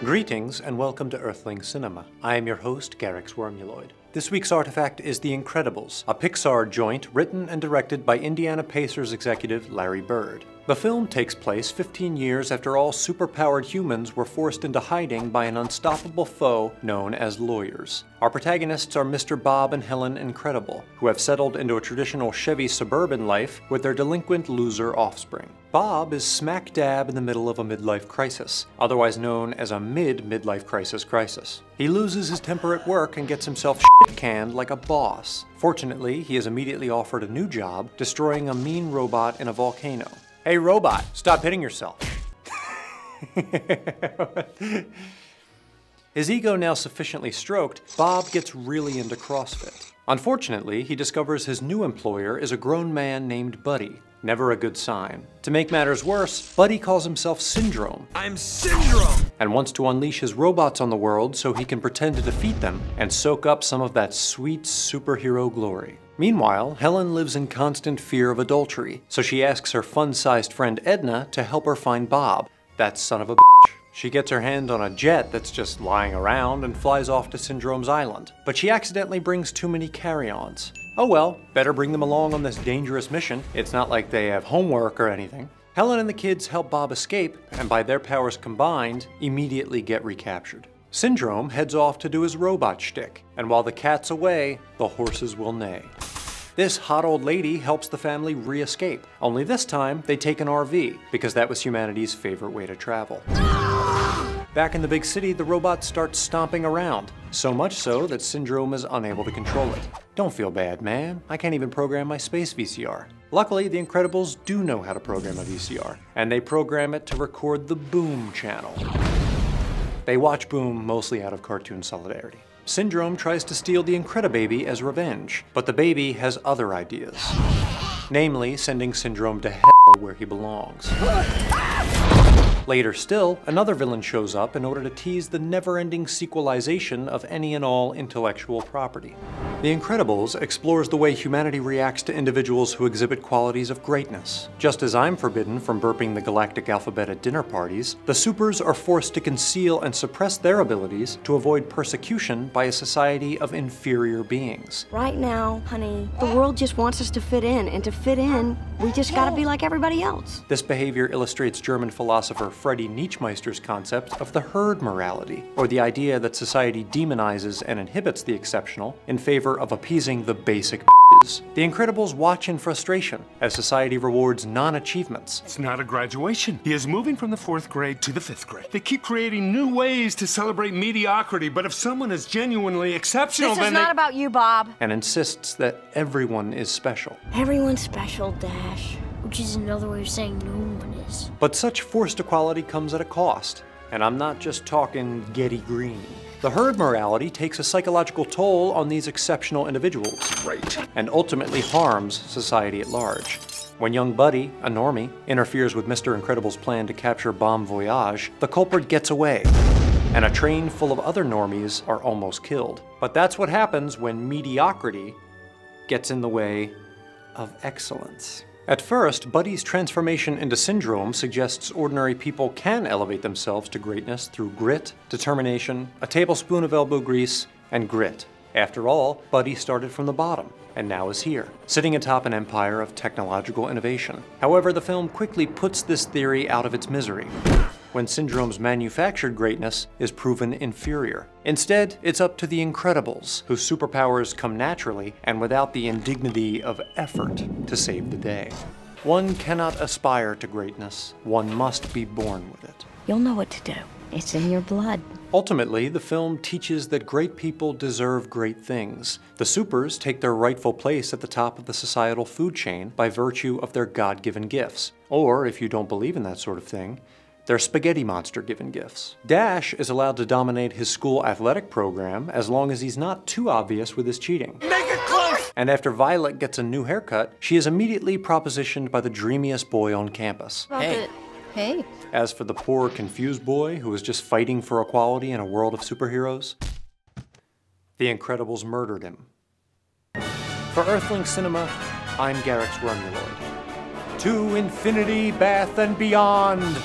Greetings and welcome to Earthling Cinema. I am your host, Garrix Wormuloid. This week's artifact is The Incredibles, a Pixar joint written and directed by Indiana Pacers executive Larry Bird. The film takes place 15 years after all superpowered humans were forced into hiding by an unstoppable foe known as lawyers. Our protagonists are Mr. Bob and Helen Incredible, who have settled into a traditional Chevy Suburban life with their delinquent loser offspring. Bob is smack dab in the middle of a midlife crisis, otherwise known as a midlife crisis. He loses his temper at work and gets himself shit-canned like a boss. Fortunately, he is immediately offered a new job, destroying a mean robot in a volcano. Hey robot, stop hitting yourself. His ego now sufficiently stroked, Bob gets really into CrossFit. Unfortunately, he discovers his new employer is a grown man named Buddy. Never a good sign. To make matters worse, Buddy calls himself Syndrome. I'm Syndrome! And wants to unleash his robots on the world so he can pretend to defeat them and soak up some of that sweet superhero glory. Meanwhile, Helen lives in constant fear of adultery, so she asks her fun-sized friend Edna to help her find Bob, that son of a bitch. She gets her hand on a jet that's just lying around and flies off to Syndrome's island. But she accidentally brings too many carry-ons. Oh well, better bring them along on this dangerous mission. It's not like they have homework or anything. Helen and the kids help Bob escape, and by their powers combined, immediately get recaptured. Syndrome heads off to do his robot shtick, and while the cat's away, the horses will neigh. This hot old lady helps the family re-escape, only this time they take an RV, because that was humanity's favorite way to travel. Back in the big city, the robots start stomping around, so much so that Syndrome is unable to control it. Don't feel bad, man. I can't even program my space VCR. Luckily, the Incredibles do know how to program a VCR, and they program it to record the Boom channel. They watch Boom mostly out of cartoon solidarity. Syndrome tries to steal the Incredibaby as revenge, but the baby has other ideas. Namely, sending Syndrome to hell where he belongs. Later still, another villain shows up in order to tease the never-ending sequelization of any and all intellectual property. The Incredibles explores the way humanity reacts to individuals who exhibit qualities of greatness. Just as I'm forbidden from burping the galactic alphabet at dinner parties, the supers are forced to conceal and suppress their abilities to avoid persecution by a society of inferior beings. Right now, honey, the world just wants us to fit in, and to fit in, we just gotta be like everybody else. This behavior illustrates German philosopher Friedrich Nietzsche's concept of the herd morality, or the idea that society demonizes and inhibits the exceptional in favor of appeasing the basic b****s. The Incredibles watch in frustration as society rewards non-achievements. It's not a graduation. He is moving from the 4th grade to the 5th grade. They keep creating new ways to celebrate mediocrity, but if someone is genuinely exceptional, This is not about you, Bob. And insists that everyone is special. Everyone's special, Dash. Which is another way of saying no one is. But such forced equality comes at a cost. And I'm not just talking Getty Green. The herd morality takes a psychological toll on these exceptional individuals. Right. And ultimately harms society at large. When young Buddy, a normie, interferes with Mr. Incredible's plan to capture Bon Voyage, the culprit gets away, and a train full of other normies are almost killed. But that's what happens when mediocrity gets in the way of excellence. At first, Buddy's transformation into Syndrome suggests ordinary people can elevate themselves to greatness through grit, determination, a tablespoon of elbow grease, and grit. After all, Buddy started from the bottom, and now is here, sitting atop an empire of technological innovation. However, the film quickly puts this theory out of its misery, when Syndrome's manufactured greatness is proven inferior. Instead, it's up to the Incredibles, whose superpowers come naturally and without the indignity of effort to save the day. One cannot aspire to greatness. One must be born with it. You'll know what to do. It's in your blood. Ultimately, the film teaches that great people deserve great things. The supers take their rightful place at the top of the societal food chain by virtue of their God-given gifts. Or, if you don't believe in that sort of thing, they're spaghetti monster-given gifts. Dash is allowed to dominate his school athletic program as long as he's not too obvious with his cheating. Make it close! And after Violet gets a new haircut, she is immediately propositioned by the dreamiest boy on campus. Hey. As for the poor, confused boy who is just fighting for equality in a world of superheroes, the Incredibles murdered him. For Earthling Cinema, I'm Garrix Wormuloid. To infinity, Bath, and beyond!